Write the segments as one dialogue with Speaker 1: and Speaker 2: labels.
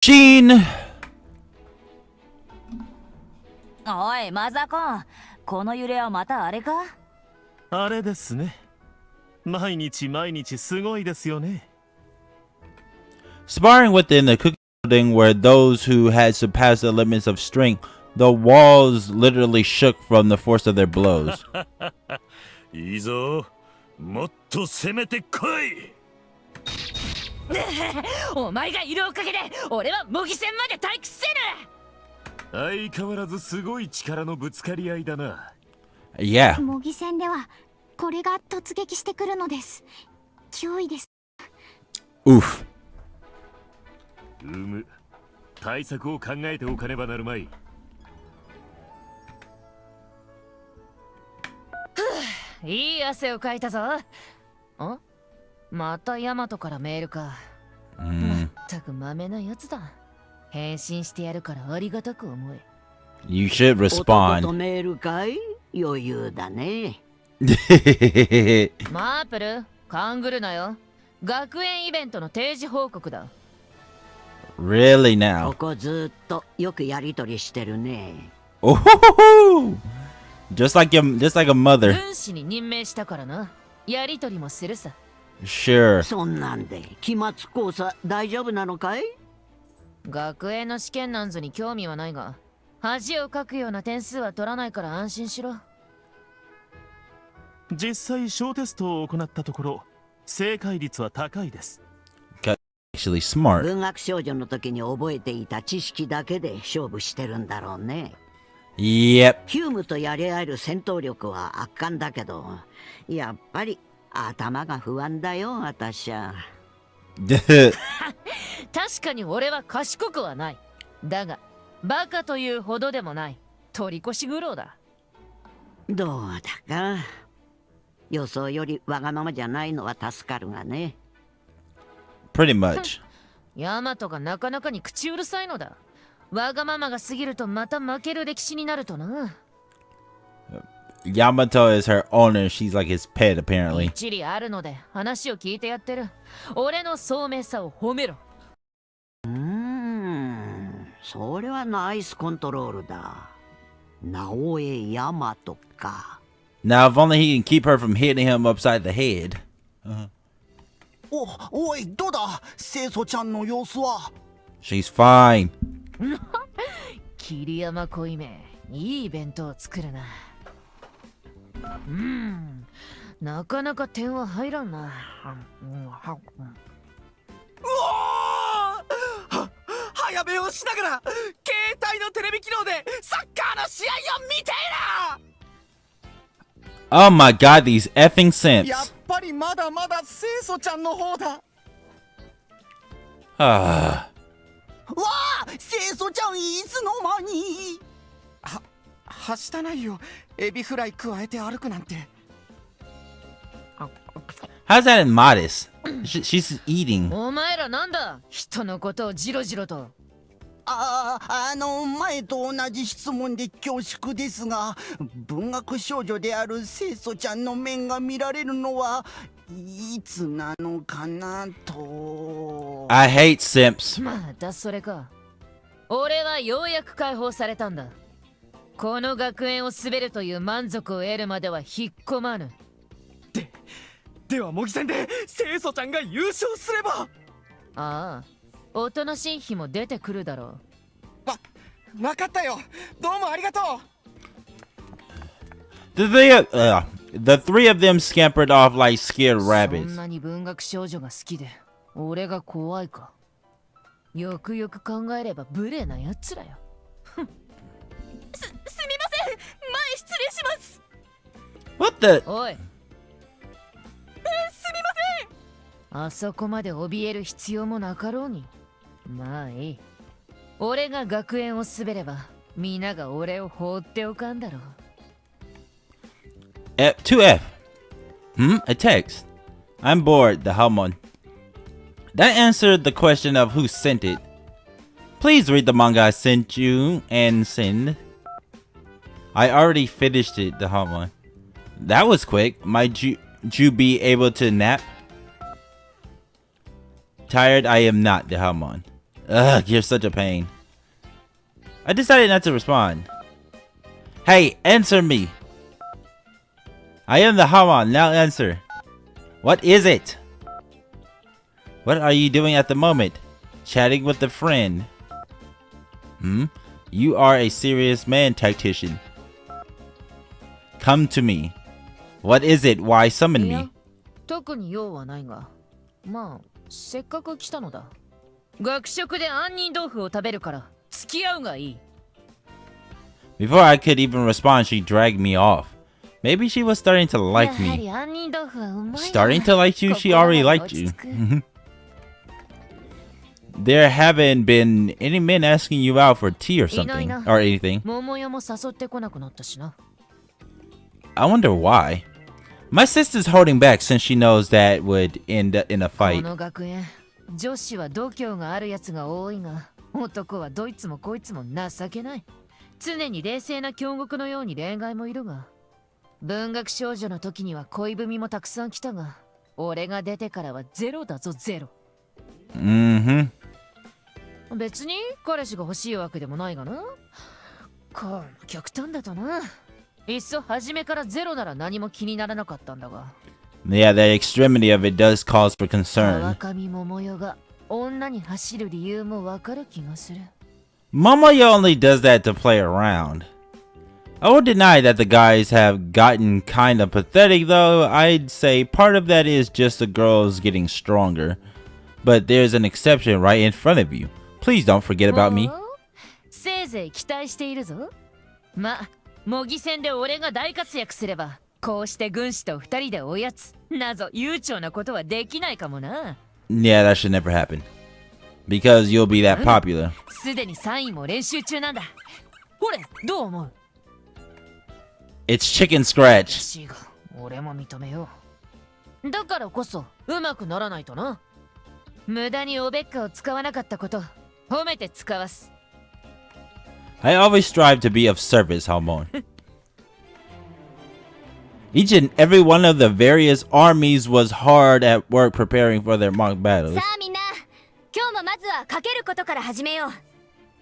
Speaker 1: Sheen!
Speaker 2: おい、マザコン。この揺れはまたあれか？
Speaker 3: あれですね。毎日毎日すごいですよね。
Speaker 1: Sparring within the cooking building where those who had surpassed the limits of strength, the walls literally shook from the force of their blows.
Speaker 3: いいぞ。もっと攻めてこい。
Speaker 2: お前がいるおかげで俺は模擬戦まで待機せ
Speaker 3: る。相変わらずすごい力のぶつかり合いだな。
Speaker 1: Yeah.
Speaker 4: 模擬戦ではこれが突撃してくるのです。脅威です。
Speaker 1: Oof.
Speaker 3: 対策を考えておかねばなるまい。
Speaker 2: いい汗をかいたぞ。ん？またヤマトからメールか。まったくマメなやつだ。返信してやるからありがたく思え。
Speaker 1: You should respond.
Speaker 5: とメールかい？余裕だね。
Speaker 2: マープル、勘ぐるなよ。学園イベントの定時報告だ。
Speaker 1: Really now?
Speaker 5: ここずっとよくやりとりしてるね。
Speaker 1: Oh, just like a mother.
Speaker 2: 軍師に任命したからな。やりとりもするさ。
Speaker 1: Sure.
Speaker 5: そんなんで期末考査大丈夫なのかい？
Speaker 2: 学園の試験なんぞに興味はないが、恥をかくような点数は取らないから安心しろ。
Speaker 3: 実際小テストを行ったところ、正解率は高いです。
Speaker 1: Actually smart.
Speaker 5: 文学少女の時に覚えていた知識だけで勝負してるんだろうね。
Speaker 1: Yep.
Speaker 5: ヒュームとやり合える戦闘力は圧巻だけど、やっぱり頭が不安だよ、私は。
Speaker 2: 確かに俺は賢くはない。だが、バカというほどでもない。取り越し苦労だ。
Speaker 5: どうだか。予想よりわがままじゃないのは助かるがね。
Speaker 1: Pretty much.
Speaker 2: ヤマトがなかなかに口うるさいのだ。わがままが過ぎるとまた負ける歴史になるとな。
Speaker 1: Yamato is her owner. She's like his pet, apparently.
Speaker 2: 一理あるので話を聞いてやってる。俺の聡明さを褒めろ。
Speaker 5: それはナイスコントロールだ。直江ヤマトか。
Speaker 1: Now, if only he can keep her from hitting him upside the head.
Speaker 6: おい、どうだ清楚ちゃんの様子は。
Speaker 1: She's fine.
Speaker 2: 桐山恋め、いい弁当を作るな。なかなか点は入らんな。
Speaker 6: 早弁をしながら携帯のテレビ機能でサッカーの試合を見ている。
Speaker 1: Oh my god, these effing
Speaker 6: やっ
Speaker 1: simps.
Speaker 6: ぱりまだまだ清楚ちゃんの方だ。
Speaker 1: Ah.
Speaker 6: わあ、清楚ちゃんいつの間に。はしたないよ。エビフライ加えて歩くなんて。
Speaker 1: How's that immodest? She's eating.
Speaker 2: お前らなんだ、人のことをジロジロと。
Speaker 6: 前と同じ質問で恐縮ですが、文学少女である清楚ちゃんの面が見られるのはいつなのかなと。
Speaker 1: I hate simps.
Speaker 2: またそれか。俺はようやく解放されたんだ。この学園を滑るという満足を得るまでは引っ込まぬ。
Speaker 6: では模擬戦で清楚ちゃんが優勝すれば。
Speaker 2: ああ、おとなしい日も出てくるだろう。
Speaker 6: わかったよ。どうもありがとう。
Speaker 1: The three of them scampered off like scared
Speaker 2: そん
Speaker 1: rabbits.
Speaker 2: なに文学少女が好きで俺が怖いか。よくよく考えれば無礼なやつらよ。すみません、前失礼します。
Speaker 1: What the?
Speaker 2: おい、すみません。あそこまで怯える必要もなかろうに。まあいい。俺が学園を滑れば皆が俺を放っておかんだろう。
Speaker 1: 2F. A text. I'm bored, the Hegemon. That answered the question of who sent it. Please read the manga I sent you and send. I already finished it, the Hegemon. That was quick. Might you be able to nap? Tired? I am not, the Hegemon. Ugh, you're such a pain. I decided not to respond. Hey, answer me. I am the Haman, now answer. What is it? What are you doing at the moment? Chatting with a friend. You are a serious man, tactician. Come to me. What is it? Why summon
Speaker 2: いや
Speaker 1: me?
Speaker 2: 特に用はないが、まあせっかく来たのだ。学食で杏仁豆腐を食べるから付き合うがいい。
Speaker 1: Before I could even respond, she dragged me off. Maybe she was starting to like
Speaker 2: やは
Speaker 1: me.
Speaker 2: り杏仁豆腐はうまいな。
Speaker 1: Starting to like you? She already liked you. There haven't been any men asking you out for tea or something, or anything.
Speaker 2: 桃代も誘ってこなくなったしな。
Speaker 1: I wonder why. My sister's holding back since she knows that would end in a
Speaker 2: こ
Speaker 1: fight.
Speaker 2: の学園、女子は度胸があるやつが多いが、男はどいつもこいつも情けない。常に冷静な京極のように恋愛もいるが、文学少女の時には恋文もたくさん来たが、俺が出てからはゼロだぞゼロ。別に彼氏が欲しいわけでもないがな。こう極端だとな。いっそ初めからゼロなら何も気にならなかったんだが。
Speaker 1: Yeah, the extremity of it does cause for concern.
Speaker 2: 川上桃代が女に走る理由もわかる気がする。
Speaker 1: Momoyo only does that to play around. I won't deny that the guys have gotten kind of pathetic, though. I'd say part of that is just the girls getting stronger. But there's an exception right in front of you. Please don't forget about me.
Speaker 2: せいぜい期待しているぞ。ま、模擬戦で俺が大活躍すれば、こうして軍師と二人でおやつ、なぞ悠長なことはできないかもな。
Speaker 1: Yeah, that should never happen. Because you'll be that popular.
Speaker 2: すでにサインも練習中なんだ。ほれ、どう思う？
Speaker 1: It's chicken scratch.
Speaker 2: しが、俺も認めよう。だからこそ、うまくならないとな。無駄におべっかを使わなかったこと、褒めて使わす。
Speaker 1: I always strive to be of service, Hegemon. Each and every one of the various armies was hard at work preparing for their mock battles.
Speaker 7: さあみんな、今日もまずはかけることから始めよう。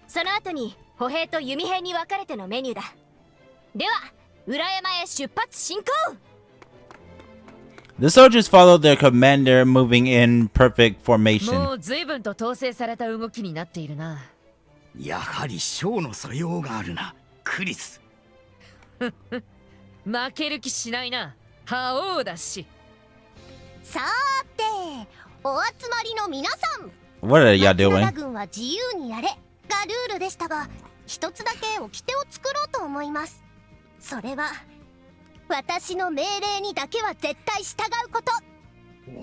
Speaker 7: その後に歩兵と弓兵に分かれてのメニューだ。では、裏山へ出発進行。
Speaker 1: The soldiers followed their commander, moving in perfect
Speaker 2: も
Speaker 1: formation.
Speaker 2: う随分と統制された動きになっているな。
Speaker 6: やはりショーの素養があるな、クリス。
Speaker 2: 負ける気しないな。覇王だし。
Speaker 7: さーて、お集まりの皆さん。
Speaker 1: What are y'all
Speaker 7: 松永
Speaker 1: doing?
Speaker 7: 軍は自由にやれがルールでしたが、一つだけ掟を作ろうと思います。それは私の命令にだけは絶対従うこと。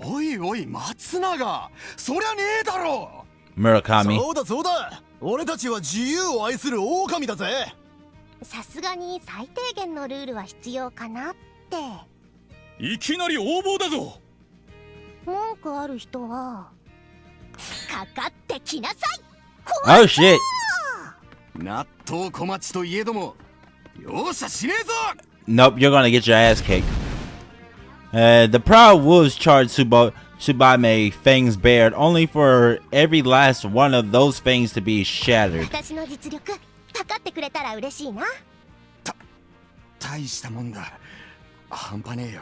Speaker 3: おいおい松永、そりゃねえだろ。
Speaker 1: Murakami.
Speaker 3: そうだそうだ、俺たちは自由を愛する狼だぜ。
Speaker 7: さすがに最低限のルールは必要かなって。
Speaker 3: いきなり横暴だぞ。
Speaker 7: 文句ある人はかかってきなさい。
Speaker 1: Oh shit.
Speaker 3: 納豆小町といえども容赦しねえぞ。
Speaker 1: Nope, you're gonna get your ass kicked. The proud wolves charged Tsubame, fangs bared, only for every last one of those fangs to be shattered.
Speaker 7: 私の実力かかってくれたら嬉しいな。
Speaker 3: 大したもんだ。半端ねえよ。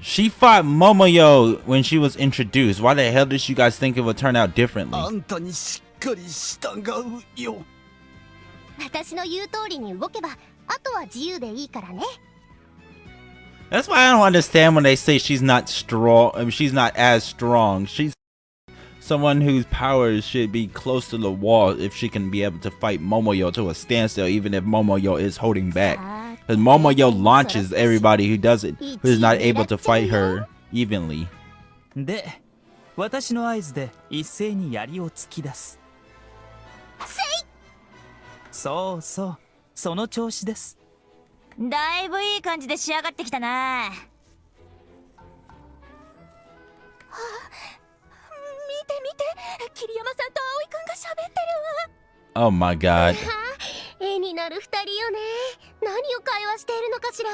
Speaker 1: She fought Momoyo when she was introduced. Why the hell did you guys think it would turn out differently?
Speaker 3: あんたにしっかり従うよ。
Speaker 7: 私の言う通りに動けば、あとは自由でいいからね。
Speaker 1: That's why I don't understand when they say she's not strong. I mean, she's not as strong. She's someone whose powers should be close to the wall if she can be able to fight Momoyo to a standstill, even if Momoyo is holding back. Because Momoyo launches everybody who doesn't, who is not able to fight her evenly.
Speaker 8: で、私の合図で一斉に槍を突き出す。そうそう、その調子です。
Speaker 7: だいぶいい感じで仕上がってきたな。見て見て、桐山さんと葵くんが喋ってるわ。
Speaker 1: Oh my god.
Speaker 7: 絵になる二人よね。何を会話しているのかしら。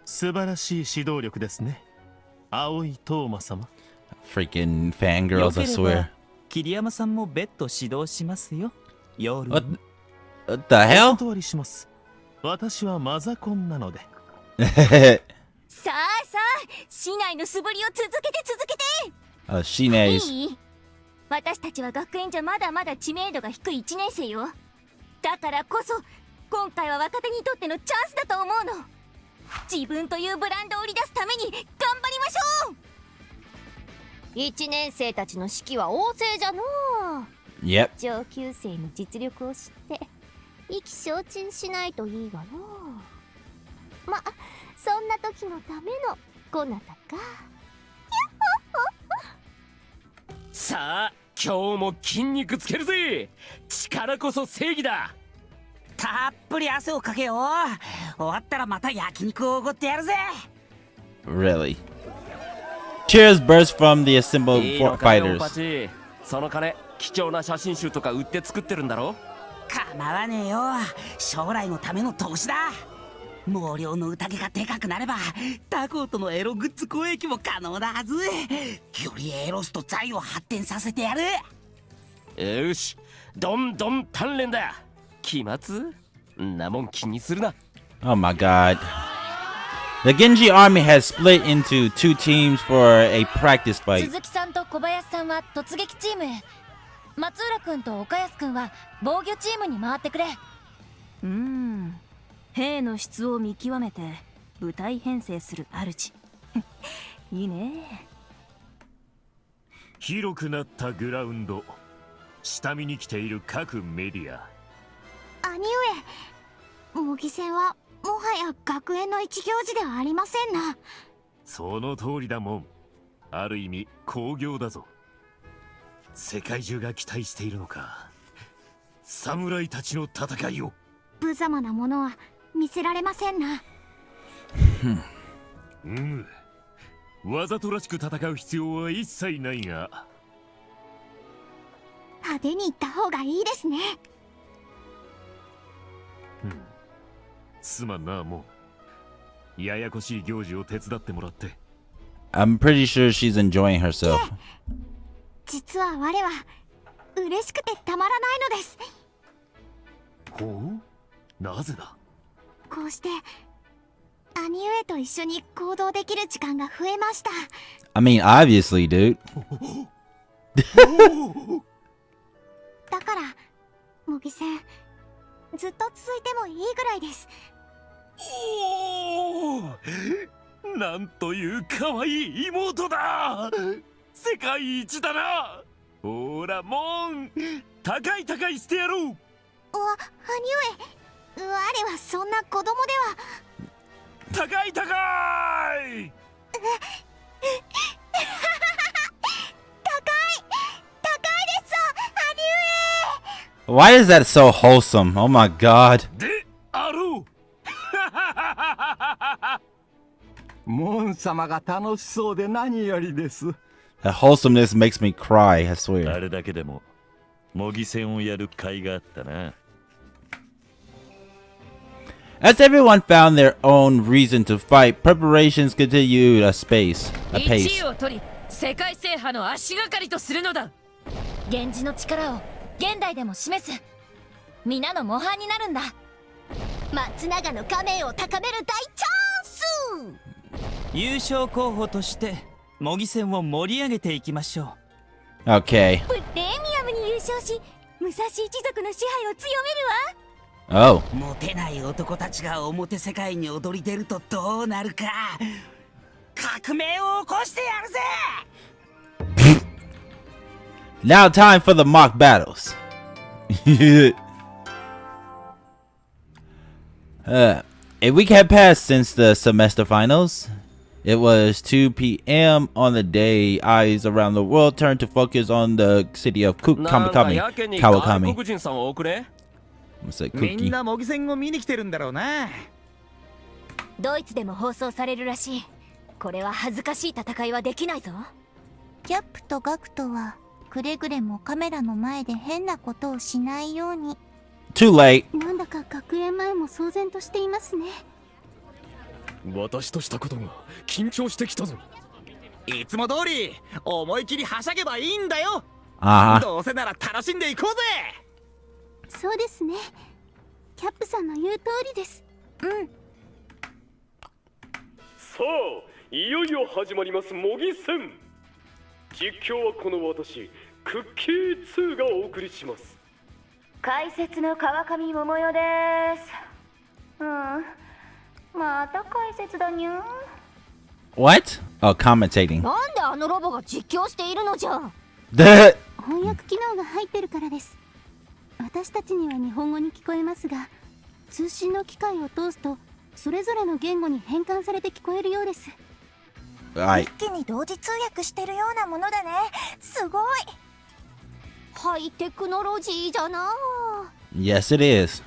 Speaker 3: 素晴らしい指導力ですね、葵東馬様。
Speaker 1: Freaking fangirls, I
Speaker 8: よけれ
Speaker 1: swear.
Speaker 8: ば桐山さんもベッド指導しますよ。夜
Speaker 1: What
Speaker 8: に。
Speaker 1: the hell?
Speaker 3: お断りします。私はマザコンなので。
Speaker 7: さあさあ、市内の素振りを続けて続けて。
Speaker 1: she knows.
Speaker 7: いい？私たちは学園じゃまだまだ知名度が低い1年生よ。だからこそ今回は若手にとってのチャンスだと思うの。自分というブランドを売り出すために頑張りましょう。1年生たちの士気は旺盛じゃのう。
Speaker 1: Yep.
Speaker 7: 上級生の実力を知って意気消沈しないといいわの。ま、そんな時のためのこなたか。
Speaker 9: さあ今日も筋肉つけるぜ。力こそ正義だ。
Speaker 10: たっぷり汗をかけよう。終わったらまた焼肉をおごってやるぜ。
Speaker 1: Really? Cheers burst from the assembled
Speaker 9: いいのかよ、
Speaker 1: fighters.
Speaker 9: パチ。その金貴重な写真集とか売って作ってるんだろ。
Speaker 10: 構わねえよ。将来のための投資だ。毛量の宴がでかくなれば他校とのエログッズ交易も可能なはず。よりエロスと財を発展させてやる。
Speaker 9: よし、どんどん鍛錬だ。期末んなもん気にするな。
Speaker 1: Oh my god. The Genji army has split into two teams for a practice fight.
Speaker 2: 鈴木さんと小林さんは突撃チームへ。松浦くんと岡安くんは防御チームに回ってくれ。
Speaker 11: 兵の質を見極めて部隊編成する主。いいね。
Speaker 3: 広くなったグラウンド、下見に来ている各メディア。
Speaker 4: 兄上、模擬戦はもはや学園の一行事ではありませんな。
Speaker 3: その通りだもん。ある意味興行だぞ。世界中が期待しているのか。侍たちの戦いを。
Speaker 4: 無様なものは見せられませんな。
Speaker 3: わざとらしく戦う必要は一切ないが。
Speaker 4: 派手に行った方がいいですね。
Speaker 3: すまんな、もうややこしい行事を手伝ってもらって。
Speaker 1: I'm pretty sure she's enjoying herself.
Speaker 4: 実は我は嬉しくてたまらないのです。
Speaker 3: ほう、なぜだ。
Speaker 4: こうして兄上と一緒に行動できる時間が増えました。
Speaker 1: I mean, obviously, dude.
Speaker 4: だから模擬戦ずっと続いてもいいぐらいです。
Speaker 3: おお、なんという可愛い妹だ。世界一だな。ほらもん、高い高いしてやろう。
Speaker 4: 兄上、我はそんな子供では。
Speaker 3: 高い高い。
Speaker 1: Why is that so wholesome? Oh my god.
Speaker 3: であろう。
Speaker 12: モン様が楽しそうで何よりです。
Speaker 1: That wholesomeness makes me cry, I swear.
Speaker 3: あれだけでも模擬戦をやる甲斐があったな。
Speaker 1: As everyone found their own reason to fight, preparations continued a pace.
Speaker 2: 1位を取り世界制覇の足がかりとするのだ。源氏の力を現代でも示す。皆の模範になるんだ。
Speaker 7: 松永の仮面を高める大チャンス。
Speaker 8: 優勝候補として模擬戦を盛り上げていきましょう。
Speaker 1: Okay.
Speaker 7: プレミアムに優勝し武蔵一族の支配を強めるわ。
Speaker 1: Oh.
Speaker 10: モテない男たちが表世界に躍り出るとどうなるか。革命を起こしてやるぜ。
Speaker 1: Now time for the mock battles. A week had passed since the semester finals. It was 2 p.m. on the day eyes around the world turned to focus on the city of Kawakami.
Speaker 9: 国人さん多くね。
Speaker 13: みんな模擬戦を見に来てるんだろうな。
Speaker 7: ドイツでも放送されるらしい。これは恥ずかしい戦いはできないぞ。
Speaker 4: キャップとガクトはくれぐれもカメラの前で変なことをしないように。
Speaker 1: Too late.
Speaker 4: なんだか学園前も騒然としていますね。
Speaker 9: 私としたことが緊張してきたぞ。
Speaker 13: いつも通り思い切りはしゃげばいいんだよ。どうせなら楽しんでいこうぜ。
Speaker 4: そうですね。キャップさんの言う通りです。
Speaker 14: さあ、いよいよ始まります模擬戦。実況はこの私、クッキー2がお送りします。
Speaker 7: 解説の川上桃代です。また解説だにゃ。
Speaker 1: What? Oh, commentating.
Speaker 7: なんであのロボが実況しているのじゃ。
Speaker 1: The
Speaker 4: 翻訳機能が入ってるからです。私たちには日本語に聞こえますが、通信の機械を通すとそれぞれの言語に変換されて聞こえるようです。
Speaker 1: Right.
Speaker 7: 一気に同時通訳してるようなものだね。すごい。ハイテクノロジーじゃな。
Speaker 1: Yes, it is.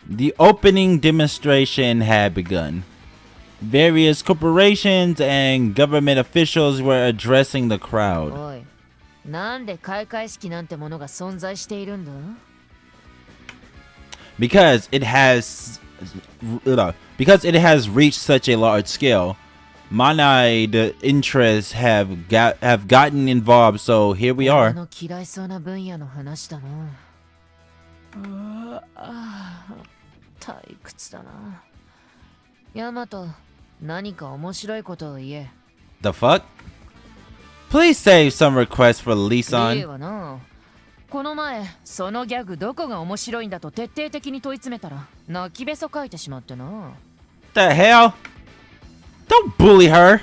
Speaker 1: The opening demonstration had begun. Various corporations and government officials were addressing the crowd.
Speaker 2: おい、なんで開会式なんてものが存在しているんだ?
Speaker 1: Because it has reached such a large scale, moneyed interests have gotten involved. So here we are.
Speaker 2: の嫌いそうな分野の話だな。退屈だな。ヤマト、何か面白いことを言え。
Speaker 1: The fuck? Please save some requests for
Speaker 2: いい
Speaker 1: Lee-san.
Speaker 2: わな。この前、そのギャグどこが面白いんだと徹底的に問い詰めたら、泣きべそかいてしまってな。
Speaker 1: The hell? Don't bully her.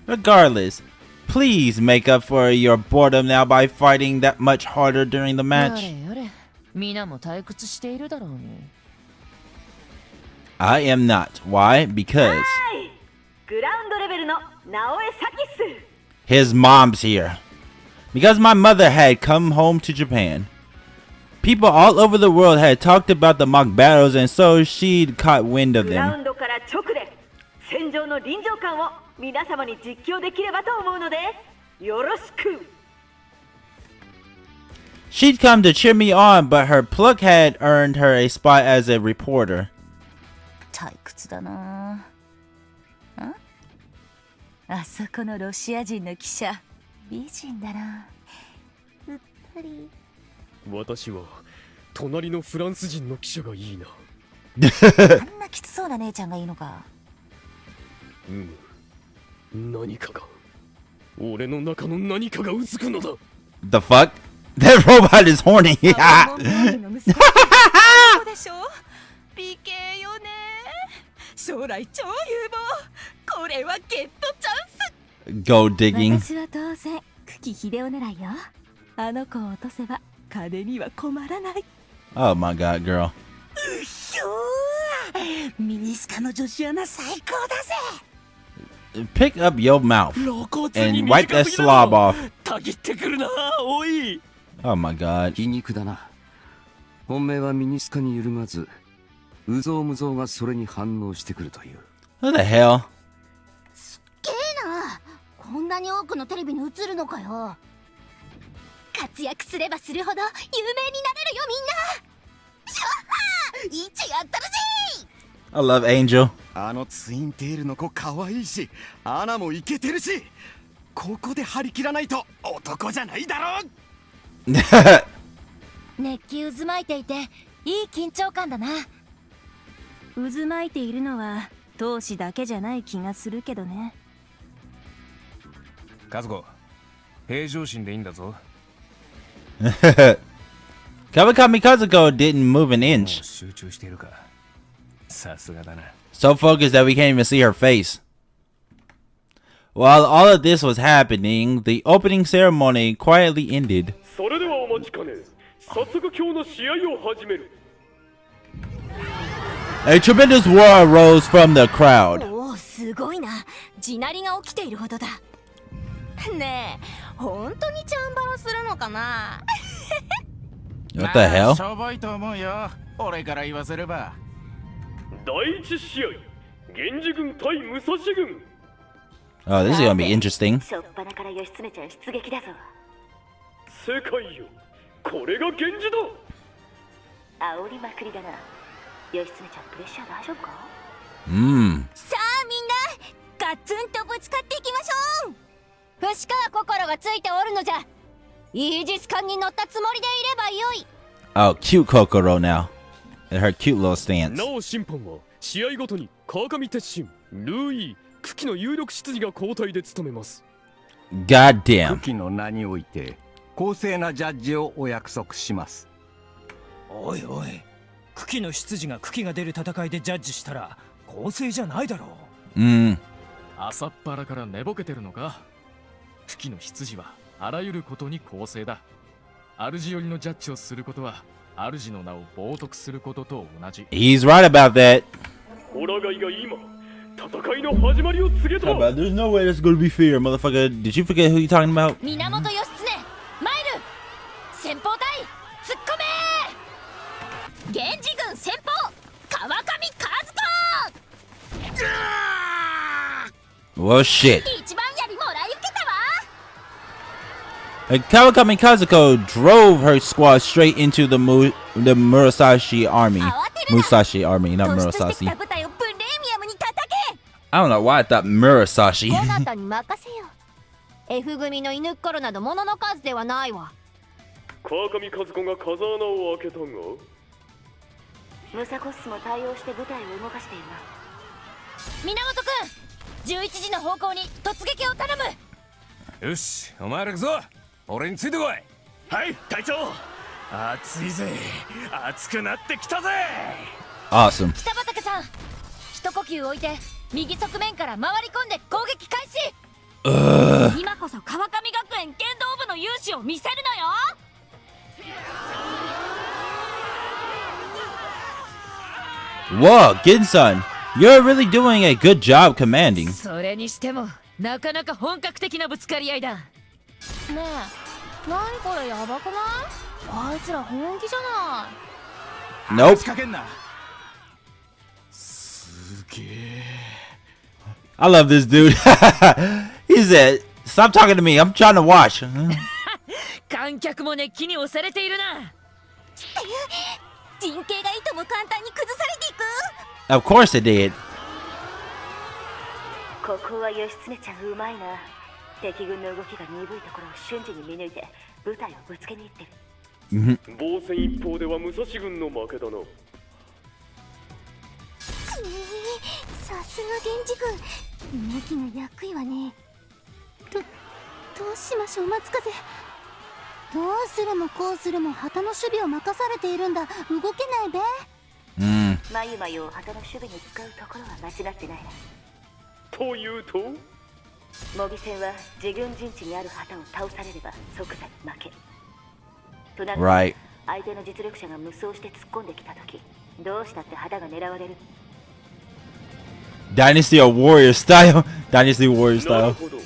Speaker 1: Regardless, please make up for your boredom now by fighting that much harder during the
Speaker 2: や
Speaker 1: match.
Speaker 2: れやれ、皆も退屈しているだろうに。
Speaker 1: I am not. Why? Because
Speaker 7: グラウンドレベルの直江サキス。
Speaker 1: his mom's here. Because my mother had come home to Japan. People all over the world had talked about the mock battles, and so she'd caught wind of
Speaker 7: グラウ
Speaker 1: them.
Speaker 7: ンドから直で戦場の臨場感を皆様に実況できればと思うのでよろしく。
Speaker 1: She'd come to cheer me on, but her pluck had earned her a spot as a reporter.
Speaker 11: 退屈だな。あそこのロシア人の記者、美人だな。うっとり。
Speaker 14: 私は隣のフランス人の記者がいいな。
Speaker 11: あんなきつそうな姉ちゃんがいいのか。
Speaker 14: 何かが、俺の中の何かがうずくのだ。
Speaker 1: The fuck? That robot is horny.
Speaker 11: 美形よね。将来超有望。これはゲットチャンス。
Speaker 1: Go digging.
Speaker 11: 私は当然久喜秀夫狙いよ。あの子を落とせば金には困らない。
Speaker 1: Oh my god, girl.
Speaker 10: ひょー、ミニスカの女子アナ最高だぜ。
Speaker 1: Pick up your mouth
Speaker 3: 露骨に
Speaker 1: and wipe that slob off.
Speaker 3: たぎってくるな、おい。
Speaker 1: Oh my god.
Speaker 15: 皮肉だな。本命はミニスカに揺るがず、うぞうむぞうがそれに反応してくるという。
Speaker 1: Who the hell?
Speaker 7: けえな。こんなに多くのテレビに映るのかよ。活躍すればするほど有名になれるよみんな。しょっはー、一やったるぜ。
Speaker 1: I love Angel.
Speaker 6: あのツインテールの子可愛いし、アナもイケてるし、ここで張り切らないと男じゃないだろう。
Speaker 7: 熱気渦巻いていていい緊張感だな。
Speaker 11: 渦巻いているのは闘志だけじゃない気がするけどね。
Speaker 13: 和子、平常心でいいんだぞ。
Speaker 1: Kawakami Kazuko didn't move an inch.
Speaker 13: 集中しているか。さすがだな。
Speaker 1: So focused that we can't even see her face. While all of this was happening, the opening ceremony quietly ended.
Speaker 14: それではお待ちかね。早速今日の試合を始める。
Speaker 1: A tremendous roar arose from the crowd.
Speaker 7: おお、すごいな。地鳴りが起きているほどだ。ねえ、本当にチャンバラするのかな。
Speaker 1: What the hell?
Speaker 13: しょぼいと思うよ。俺から言わせれば。
Speaker 14: 第一試合、源氏軍対武蔵軍。
Speaker 1: Oh, this is gonna be interesting.
Speaker 7: しょっぱなから義経ちゃん出撃だぞ。
Speaker 14: 世界よ、これが源氏だ。
Speaker 7: 煽りまくりだな。義経ちゃんプレッシャー大丈夫か。さあみんな、ガツンとぶつかっていきましょう。星川心がついておるのじゃ。イージス艦に乗ったつもりでいればよい。
Speaker 1: Oh, cute Kokoro now. And her cute little stance.
Speaker 14: なお審判は試合ごとに川上鉄心、ルーイ、久喜の有力執事が交代で務めます。
Speaker 1: God damn.
Speaker 12: 久喜の名において公正なジャッジをお約束します。
Speaker 8: おいおい、久喜の執事が久喜が出る戦いでジャッジしたら公正じゃないだろう。
Speaker 16: 朝っぱらから寝ぼけてるのか。久喜の執事はあらゆることに公正だ。主寄りのジャッジをすることは主の名を冒涜することと同じ。
Speaker 1: He's right about that.
Speaker 14: ホラガイが今戦いの始まりを告げた。
Speaker 1: There's no way that's gonna be fair, motherfucker. Did you forget who you talking about?
Speaker 7: 源義経、マイル、先鋒隊、突っ込め。源氏軍先鋒、川上和子。
Speaker 1: Well, shit.
Speaker 7: 一番槍もらい受けたわ。
Speaker 1: Kawakami Kazuko drove her squad straight into the Murasashi army. Musashi army, not Murasashi. I don't know why I thought Murasashi.
Speaker 7: こなたに任せよ。F 組の犬っころなどものの数ではないわ。
Speaker 14: 川上和子が風穴を開けたが、
Speaker 7: ムサコッスも対応して部隊を動かしているな。源君、11時の方向に突撃を頼む。
Speaker 3: よし、お前ら行くぞ。俺についてこい。はい、隊長。暑いぜ。暑くなってきたぜ。
Speaker 1: Awesome.
Speaker 2: 北畠さん、一呼吸置いて右側面から回り込んで攻撃開始。今こそ川上学園剣道部の勇姿を見せる
Speaker 1: のよ。Whoa, Ginsan, you're really doing a good job commanding.
Speaker 2: それにしてもなかなか本格的なぶつかり合いだ。ねえ、何これやばくない？あいつら本気じゃない。
Speaker 1: Nope.
Speaker 3: 仕掛けんな。すげえ。
Speaker 1: I love this dude. He said, "Stop talking to me. I'm trying to watch."
Speaker 2: 観客も熱気に押されているな。
Speaker 7: 陣形がいとも簡単に崩されていく。
Speaker 1: Of course it did.
Speaker 7: ここは義経ちゃんうまいな。敵軍の動きが鈍いところを瞬時に見抜いて部隊をぶつけに行ってる。
Speaker 14: 防戦一方では武蔵軍の負けだな。
Speaker 4: さすが源氏軍、動きが厄介わね。どうしましょう、松風。どうするもこうするも旗の守備を任されているんだ。動けないべ。
Speaker 7: まゆまゆを旗の守備に使うところは間違ってないな。
Speaker 14: というと、
Speaker 7: 模擬戦は自軍陣地にある旗を倒されれば即座に負け。となると、相手の実力者が無双して突っ込んできたとき、どうしたって旗が狙われる。
Speaker 1: Dynasty of Warrior style. Dynasty Warrior
Speaker 14: なる
Speaker 1: style.
Speaker 14: ほど。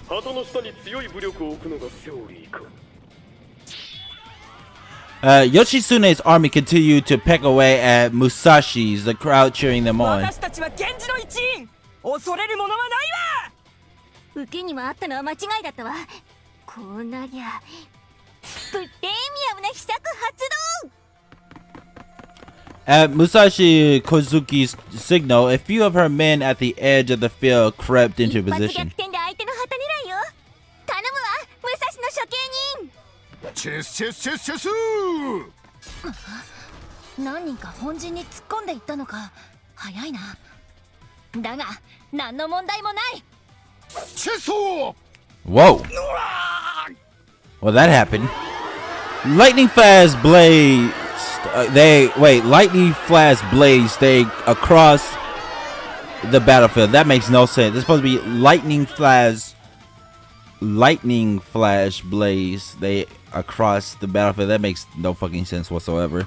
Speaker 14: 旗の下に強い武力を置くのがセオリーか。
Speaker 1: Yoshitsune's army continued to peck away at Musashi's, the crowd cheering them on.
Speaker 11: 私たちは源氏の一員。恐れるものはないわ。
Speaker 7: 受けにはあったのは間違いだったわ。こうなりゃプレミアムな秘策発動。
Speaker 1: At Musashi Kozuki's signal, a few of her men at the edge of the field crept into
Speaker 7: 一発逆
Speaker 1: position.
Speaker 7: 転で相手の旗狙いよ。頼むわ、武蔵の処刑人。
Speaker 3: チェスチェスチェスチェス。
Speaker 2: 何人か本陣に突っ込んでいったのか。早いな。だが何の問題もない。
Speaker 3: チェソ。
Speaker 1: Whoa. Well, that happened. Lightning flash blades. Lightning flash blades. They across the battlefield. That makes no sense. It's supposed to be lightning flash blaze. They across the battlefield. That makes no fucking sense whatsoever.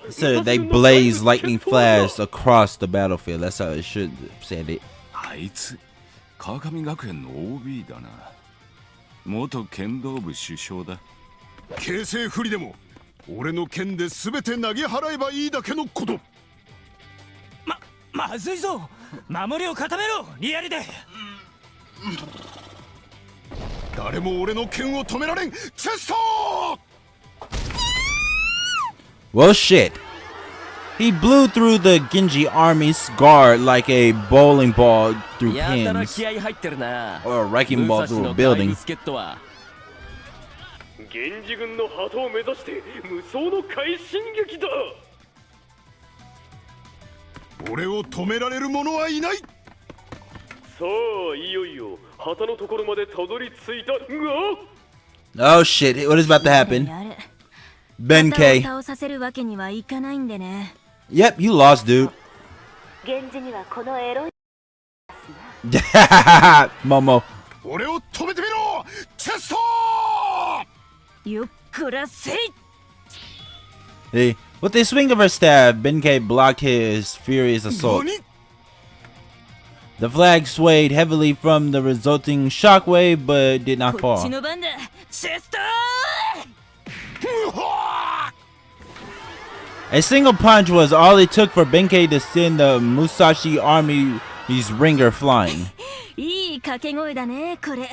Speaker 1: So they blaze lightning flash across the battlefield. That's how it should said it.
Speaker 3: あいつ川上学園の OB だな。元剣道部主将だ。形勢不利でも俺の剣で全て投げ払えばいいだけのこと。
Speaker 8: まずいぞ。守りを固めろ、リアルで。
Speaker 3: 誰も俺の剣を止められん。チェスト。
Speaker 1: Well, shit. He blew through the Genji army's guard like a bowling ball through pins, or a wrecking ball through a building.
Speaker 14: 源氏軍の鳩を目指して無双の快進撃だ。
Speaker 3: 俺を止められる者はいない。
Speaker 14: さあ、いよいよ旗のところまでたどり着いたが。
Speaker 1: Oh shit, what is about to happen? Ben K.
Speaker 7: 倒させるわけにはいかないんでね。
Speaker 1: Yep, you lost, dude.
Speaker 7: 源氏にはこのエロい
Speaker 1: Momo.
Speaker 3: 俺を止めてみろ、チェスト。
Speaker 7: ゆっくらせい。
Speaker 1: Hey, with a swing of her stab, Benkei blocked his furious assault. The flag swayed heavily from the resulting shockwave, but did not
Speaker 7: こっ
Speaker 1: fall.
Speaker 7: ちの番だ。チェスト
Speaker 1: A single punch was all it took for Benkei to send the Musashi army's ringer flying.
Speaker 7: いい掛け声だね、これ。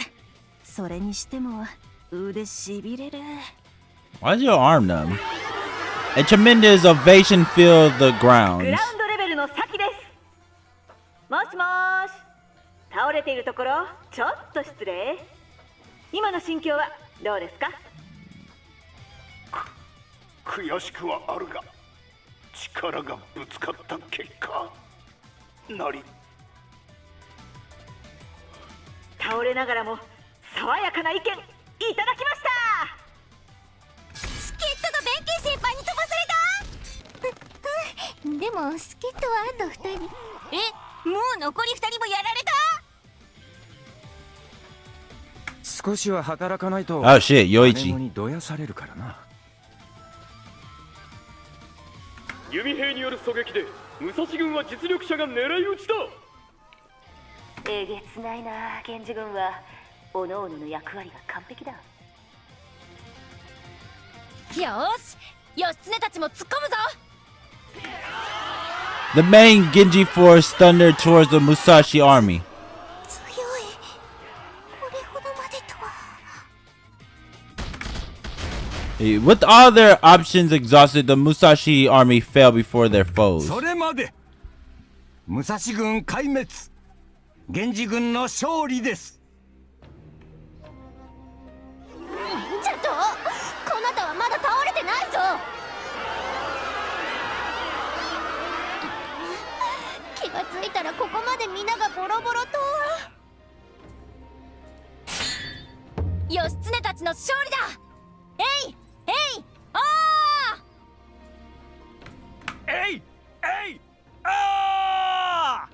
Speaker 7: それにしても腕しびれる。
Speaker 1: Why is your arm numb? A tremendous ovation filled the
Speaker 17: グラ
Speaker 1: grounds.
Speaker 17: ウンドレベルの先です。もしもーし、倒れているところちょっと失礼。今の心境はどうですか？
Speaker 3: 悔しくはあるが、力がぶつかった結果なり。
Speaker 17: 倒れながらも爽やかな意見いただきました。
Speaker 4: スケットが弁慶先輩に飛ばされた。でもスケットはあと2人。
Speaker 7: え、もう残り2人もやられた。
Speaker 15: 少しは働かないと
Speaker 1: Oh shit, Yoichi.
Speaker 15: にどやされるからな。
Speaker 14: 弓兵による狙撃で武蔵軍は実力者が狙い撃ちだ。
Speaker 17: えげつないな、源氏軍は各々の役割が完璧だ。
Speaker 2: よーし、義経たちも突っ込むぞ。
Speaker 1: The main Genji force thundered towards the Musashi army.
Speaker 4: 強い。これほどまでとは。
Speaker 1: With all their options exhausted, the Musashi army fell before their foes.
Speaker 12: それまで武蔵軍壊滅、源氏軍の勝利です。
Speaker 4: ちょっと、こなたはまだ倒れてないぞ。気がついたらここまで皆がボロボロとは。
Speaker 2: 義経たちの勝利だ。えいえいあー。
Speaker 12: えいえいあ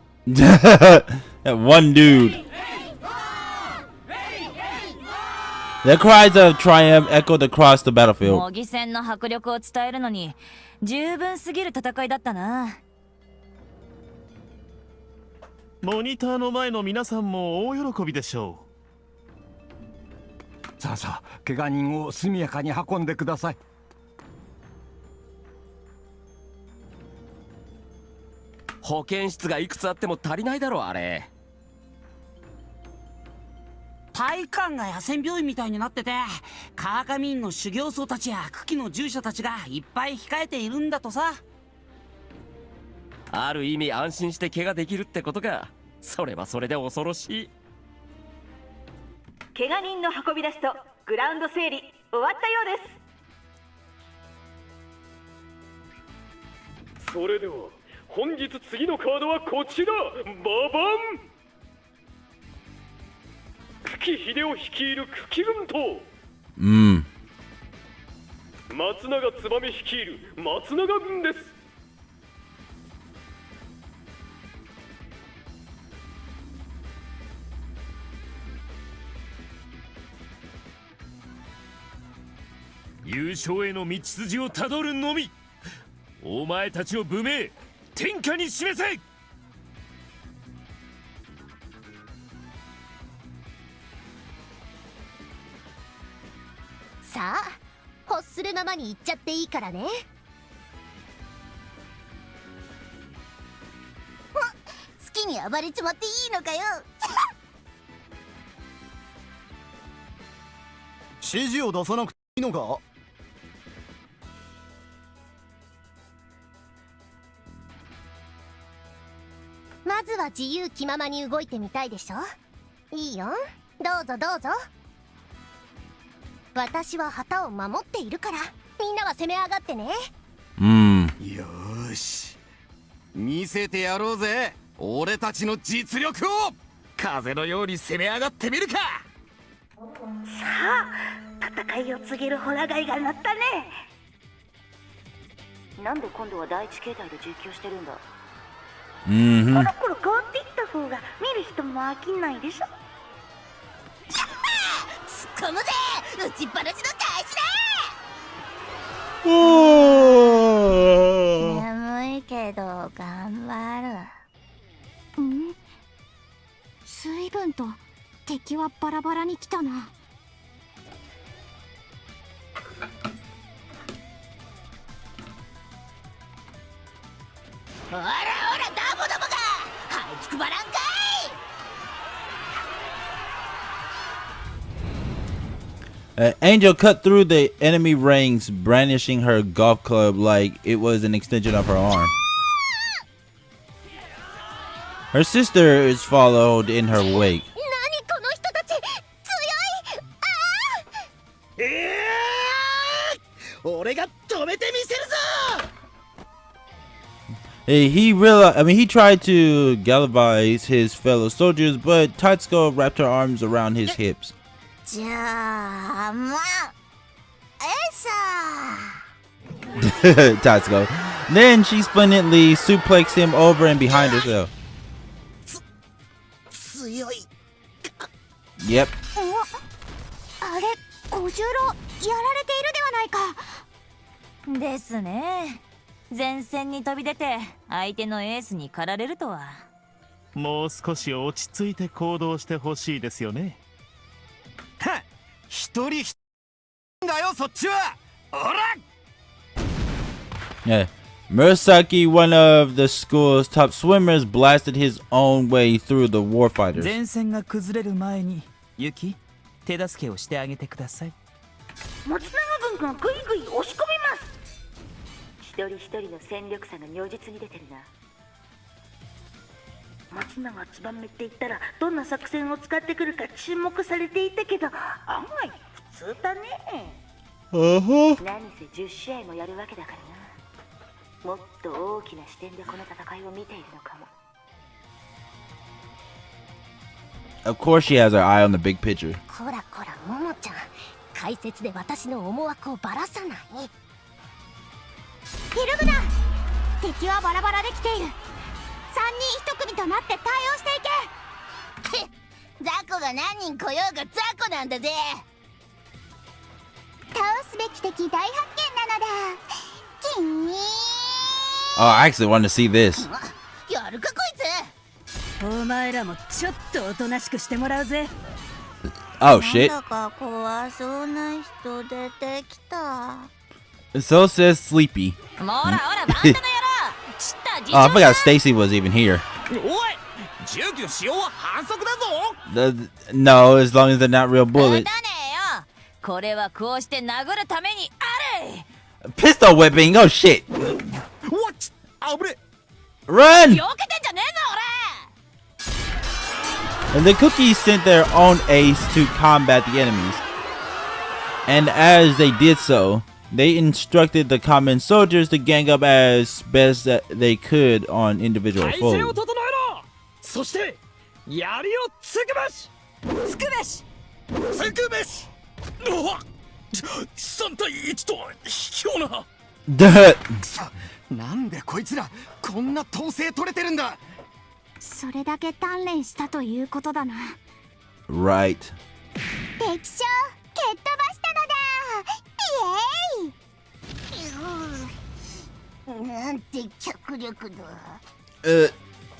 Speaker 1: That one dude. The cries of triumph echoed across the battlefield.
Speaker 7: 模擬戦の迫力を伝えるのに十分すぎる戦いだったな。
Speaker 18: モニターの前の皆さんも大喜びでしょ
Speaker 12: ー。さあさあ、怪我人を速やかに運んでください。
Speaker 9: 保健室がいくつあっても足りないだろ、あれ。
Speaker 10: 体育館が野戦病院みたいになってて、川上院の修行僧たちや久喜の従者たちがいっぱい控えているんだとさ。
Speaker 9: ある意味安心して怪我できるってことか。それはそれで恐ろしい。
Speaker 17: 怪我人の運び出しとグラウンド整理終わったよう
Speaker 14: です。それでは本日次のカードはこちら。ババン。久喜秀夫率いる久喜軍と松永燕率いる松永軍です。
Speaker 18: 優勝への道筋をたどるのみ。お前たちを武名天下に示せ。
Speaker 4: さあ、欲するままに言っちゃっていいからね。好きに暴れちまっていいのかよ。
Speaker 6: 指示を出さなくていいのか。
Speaker 4: まずは自由気ままに動いてみたいでしょ。いいよ、どうぞどうぞ。私は旗を守っているから、みんなは攻め上がってね。
Speaker 12: よーし、見せてやろうぜ、俺たちの実力を。風のように攻め上がってみるか。
Speaker 17: さあ、戦いを告げるホラガイが鳴ったね。なんで今度は第一形態で実況してるんだ。コロコロ変わっていった方が見る人も飽きないでしょ。
Speaker 4: 突っ込むぜ、打ちっぱなしの開始だ。
Speaker 7: 眠いけど頑張る。
Speaker 4: 随分と敵はバラバラに来たな。
Speaker 7: ほらほら、ダボダボがはいつくばらんかい。
Speaker 1: Angel cut through the enemy ranks, brandishing her golf club like it was an extension of her arm. Her sister is followed in her wake.
Speaker 4: 何この人たち、強い。
Speaker 6: 俺が止めてみせるぞ。
Speaker 1: He tried to galvanize his fellow soldiers, but Tatsuko wrapped her arms around his hips.
Speaker 4: じゃあまあ、
Speaker 1: Tatsuko. Then she splendidly suplexed him over and behind herself.
Speaker 6: 強い。
Speaker 1: Yep.
Speaker 4: あれ、小十郎やられているではないか。
Speaker 7: ですね。前線に飛び出て相手のエースに駆られるとは。
Speaker 19: もう少し落ち着いて行動してほしいですよね。
Speaker 12: はっ、一人だよそっちは。おら。
Speaker 1: Yeah. Murasaki, one of the school's top swimmers, blasted his own way through the warfighters.
Speaker 8: 前線が崩れる前に、ユキ、手助けをしてあげてください。
Speaker 17: 松永軍がぐいぐい押し込みます。一人一人の戦力差が如実に出てるな。松永つばめって言ったらどんな作戦を使ってくるか注目されていたけど、案外普通だね。何せ10試合もやるわけだからな。もっと大きな視点でこの戦いを見ているのかも。
Speaker 1: Of course she has her eye on the big picture.
Speaker 4: こらこら、ももちゃん、解説で私の思惑をばらさない。ひるむな。敵はバラバラで来ている。3人1組となって対応していけ。
Speaker 7: 雑魚が何人来ようが雑魚なんだぜ。
Speaker 4: 倒すべき敵大発見なのだ。キン。
Speaker 1: Oh, I actually wanted to see this.
Speaker 7: やるかこい
Speaker 11: つ。お前らもちょっとおとなしくしてもらうぜ。
Speaker 1: Oh shit.
Speaker 7: なんだか怖そうな人出てきた。
Speaker 1: So says Sleepy. Oh, I forgot Stacy was even here. No, as long as they're not real bullets.
Speaker 7: これはこうして殴るためにあれ。
Speaker 1: Pistol whipping. Oh shit.
Speaker 12: What?
Speaker 1: Run!
Speaker 7: 避けてんじゃねえぞ
Speaker 1: And the cookies sent their own ace to combat the enemies. And as they did so, they instructed the common soldiers to gang up as best that they could on individual foes.
Speaker 18: そして槍をつくべし3対1とは卑怯な。
Speaker 12: なんでこいつらこんな統制取れてるんだ。
Speaker 4: それだけ鍛錬したということだな。
Speaker 1: Right.
Speaker 4: 敵将蹴っ飛ばしたのだ。イエーイ。なんて脚力だ。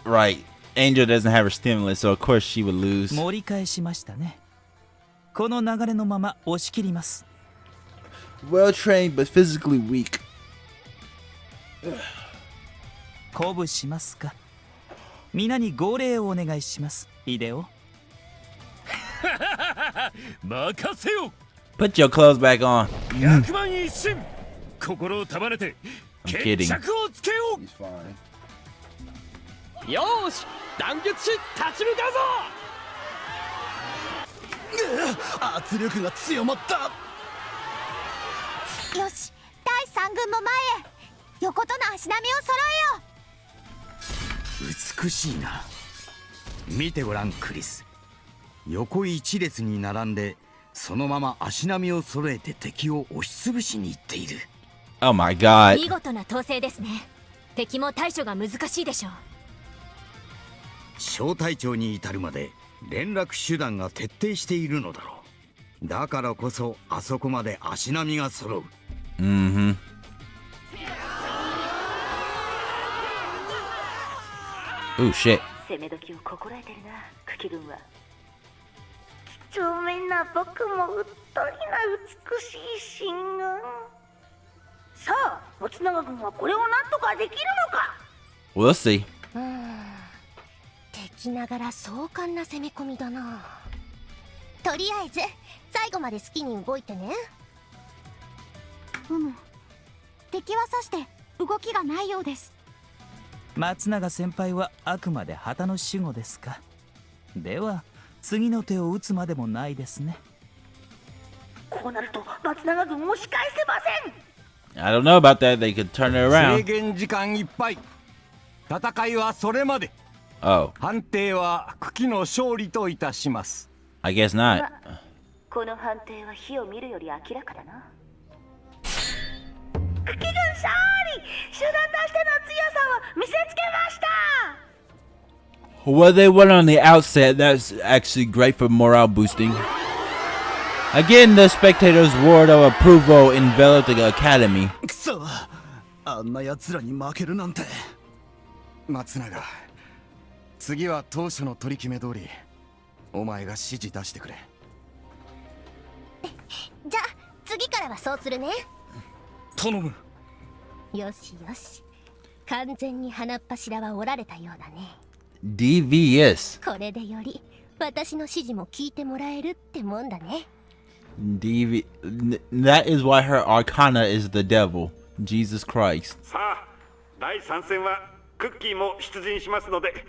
Speaker 1: Right. Angel doesn't have her stimulus, so of course she would lose.
Speaker 8: 盛り返しましたね。この流れのまま押し切ります。
Speaker 1: Well trained but physically weak.
Speaker 8: 鼓舞しますか。皆に号令をお願いします。イデオ。
Speaker 18: 任せよ。
Speaker 1: Put your clothes back on.
Speaker 18: 100万一心。心を束ねて決着をつけよう。よーし、団結し立ち向かうぞ。
Speaker 6: 圧力が強まった。
Speaker 4: よし、第三軍も前へ。横との足並みを揃えよう。
Speaker 20: 美しいな。見てごらんクリス。横一列に並んでそのまま足並みを揃えて敵を押しつぶしに行っている。
Speaker 1: Oh my god.
Speaker 7: 見事な統制ですね。敵も対処が難しいでしょう。
Speaker 20: 小隊長に至るまで連絡手段が徹底しているのだろう。だからこそあそこまで足並みが揃う。
Speaker 1: Oh shit.
Speaker 17: 攻め時を心得てるな、久喜軍は。几帳面な僕もうっとりな美しい進軍。さあ、松永軍はこれをなんとかできるのか。
Speaker 1: We'll see.
Speaker 4: 敵ながら壮観な攻め込みだな。とりあえず最後まで好きに動いてね。敵はさして動きがないようです。
Speaker 13: 松永先輩はあくまで旗の守護ですか。では次の手を打つまでもないですね。
Speaker 17: こうなると松永軍も仕返せません。
Speaker 1: I don't know about that. They could turn it
Speaker 12: 制
Speaker 1: around.
Speaker 12: 限時間いっぱい。戦いはそれまで。
Speaker 1: Oh,
Speaker 12: 判定は久喜の勝利といたします。
Speaker 1: I guess not.
Speaker 17: この判定は火を見るより明らかだな。久喜軍勝利。集団としての強さを見せつけました。
Speaker 1: Well, they won on the outset. That's actually great for morale boosting. Again, the spectators' word of approval enveloped the academy.
Speaker 6: くそ、あんな奴らに負けるなんて。
Speaker 12: 松永、次は当初の取り決め通りお前が指示出してくれ。
Speaker 4: じゃあ次からはそうするね。
Speaker 6: 頼む。
Speaker 4: よしよし、完全に鼻っ柱は折られたようだね。
Speaker 1: Devious.
Speaker 4: これでより私の指示も聞いてもらえるってもんだね。
Speaker 1: That is why her arcana is the devil. Jesus Christ.
Speaker 14: さあ、第3戦はクッキーも出陣しますので、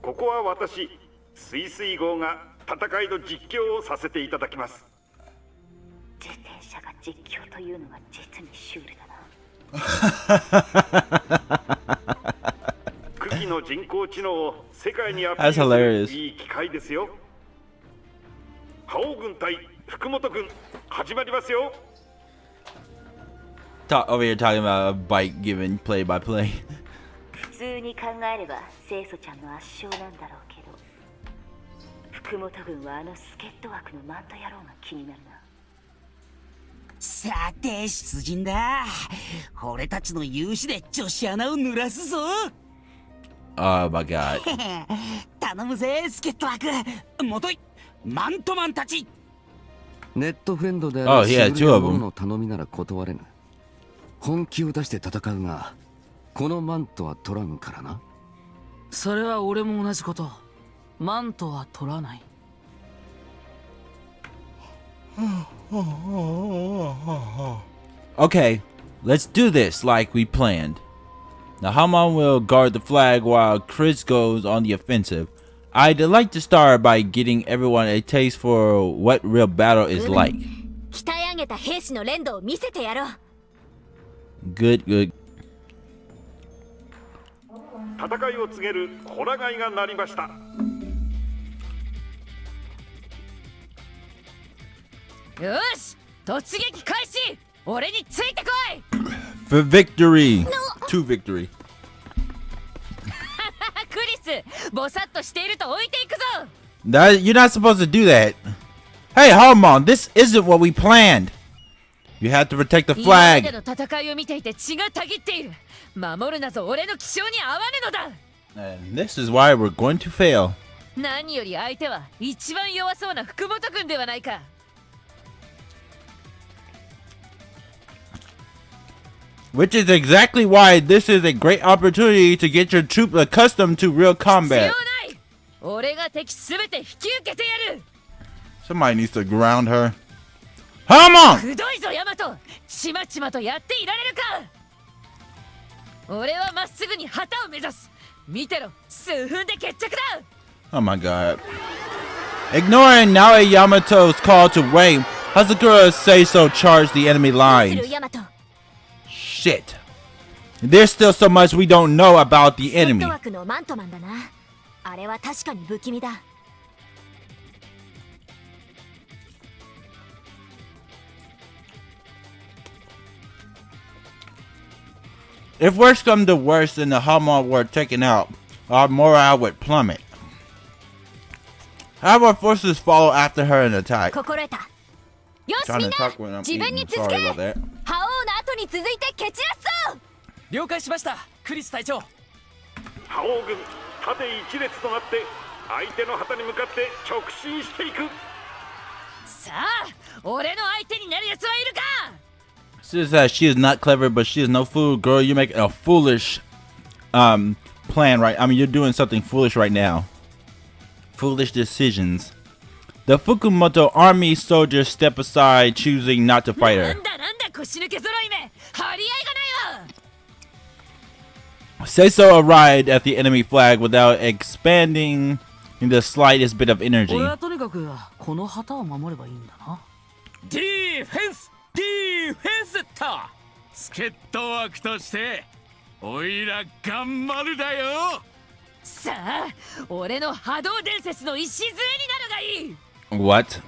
Speaker 14: ここは私スイスイ号が戦いの実況をさせていただきます。
Speaker 17: 自転車が実況というのが実にシュールだな。
Speaker 14: クキの人工知能を世界にアピールするいい機会ですよ。覇王軍対福本軍始まりますよ。
Speaker 1: Over here talking about a bike given play by play.
Speaker 17: 普通に考えれば清楚ちゃんの圧勝なんだろうけど、福本軍はあの助っ人枠のマント野郎が気になるな。
Speaker 10: さて出陣だ。俺たちの勇姿で女子アナを濡らすぞ。
Speaker 1: Oh my god.
Speaker 10: 頼むぜ助っ人枠。もといマントマンたち。
Speaker 15: ネットフレンドで
Speaker 1: ある
Speaker 15: 優れた者の頼みなら断れぬ。本気を出して戦うが、このマントは取らんからな。
Speaker 21: それは俺も同じこと。マントは取らない。
Speaker 1: Okay, let's do this like we planned. Now Hegemon will guard the flag while Chris goes on the offensive. I'd like to start by getting everyone a taste for what real battle is like.
Speaker 7: 鍛え上げた兵士の連動を見せてやろう。
Speaker 1: Good, good.
Speaker 14: 戦いを告げるホラ貝が鳴りました。
Speaker 2: よし、突撃開始。俺についてこい。
Speaker 1: For victory. To victory.
Speaker 2: クリス、ぼさっとしていると置いていくぞ。
Speaker 1: You're not supposed to do that. Hey, Hegemon, this isn't what we planned. You have to protect the
Speaker 2: 今まで
Speaker 1: flag.
Speaker 2: の戦いを見ていて血がたぎっている。守るなぞ俺の気性に合わぬのだ。
Speaker 1: And this is why we're going to fail.
Speaker 2: 何より相手は一番弱そうな福本君ではないか。
Speaker 1: Which is exactly why this is a great opportunity to get your troops accustomed to real
Speaker 2: 必
Speaker 1: combat.
Speaker 2: 要ない。俺が敵すべて引き受けてやる。
Speaker 1: Somebody needs to ground her. Hegemon!
Speaker 2: くどいぞヤマト。ちまちまとやっていられるか。俺はまっすぐに旗を目指す。見てろ、数分で決着だ。
Speaker 1: Oh my god. Ignoring Naoe Yamato's call to wait, Hazakura Seiso charged the enemy lines. Shit. There's still so much we don't know about the enemy. If worse come to worse and the Hegemon were taken out, our morale would plummet. Our forces follow after her and attack. Trying to talk when I'm eating. Sorry about that.
Speaker 8: 了解しましたクリス隊長。
Speaker 14: 覇王軍縦一列となって相手の旗に向かって直進していく。
Speaker 2: さあ、俺の相手になる奴はいるか。
Speaker 1: Says that she is not clever, but she is no fool. Girl, you're making a foolish plan, right? I mean, you're doing something foolish right now. Foolish decisions. The Fukumoto army soldiers step aside, choosing not to fight her. Seiso arrived at the enemy flag without expanding in the slightest bit of energy.
Speaker 21: 俺はとにかくこの旗を守ればいいんだな。
Speaker 18: ディフェンスディフェンスと助っ人枠としておいら頑張るだよ。
Speaker 2: さあ、俺の波動伝説の礎になるがいい。
Speaker 1: What?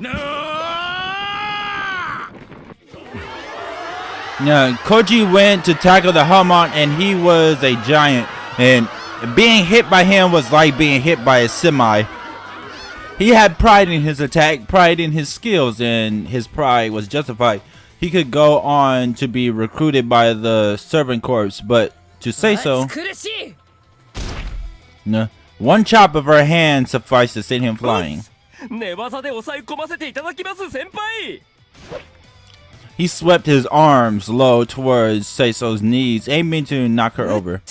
Speaker 1: Yeah, Koji went to tackle the Hegemon and he was a giant, and being hit by him was like being hit by a semi. He had pride in his attack, pride in his skills, and his pride was justified. He could go on to be recruited by the servant corps, but to say so, one chop of her hand sufficed to send him flying. He swept his arms low towards Seiso's knees, aiming to knock her over.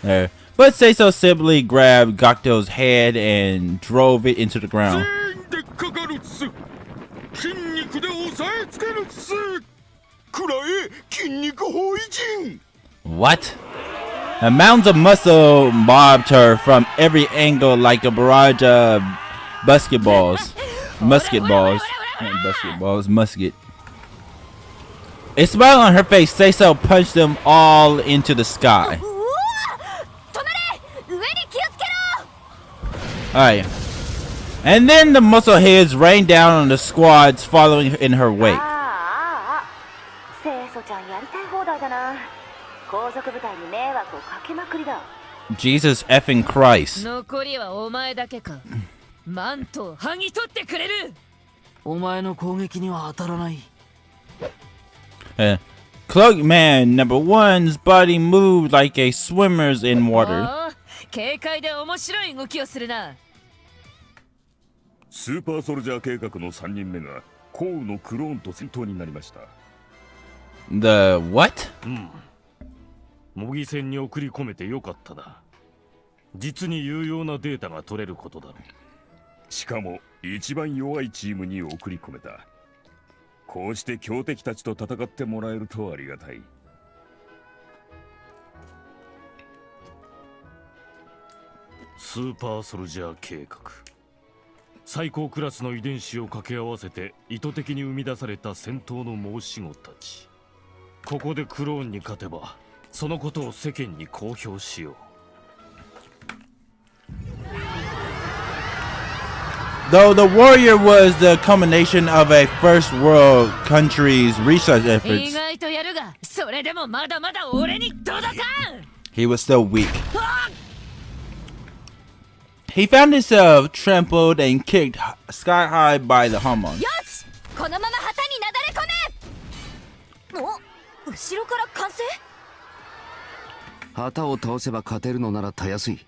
Speaker 1: There. But Seiso simply grabbed Gakuto's head and drove it into the ground. What? A mounds of muscle mobbed her from every angle like a barrage of basketballs. Musket. A smile on her face, Seiso punched them all into the sky. Alright. And then the muscle heads rained down on the squads following in her wake. Jesus effing Christ. Cloak Man number 1's body moved like a swimmer's in water.
Speaker 2: 軽快で面白い動きをするな。
Speaker 18: スーパーソルジャー計画の3人目がコウのクローンと戦闘になりました。
Speaker 1: The what?
Speaker 18: 模擬戦に送り込めてよかったな。実に有用なデータが取れることだろう。しかも一番弱いチームに送り込めた。こうして強敵たちと戦ってもらえるとありがたい。スーパーソルジャー計画。最高クラスの遺伝子を掛け合わせて意図的に生み出された戦闘の申し子たち。ここでクローンに勝てばそのことを世間に公表しよう。
Speaker 1: Though the warrior was the culmination of a first world country's research efforts, he was still weak. He found himself trampled and kicked sky high by the Hegemon.
Speaker 7: このまま旗になだれ込め。お、後ろから完成。
Speaker 15: 旗を倒せば勝てるのならたやすい。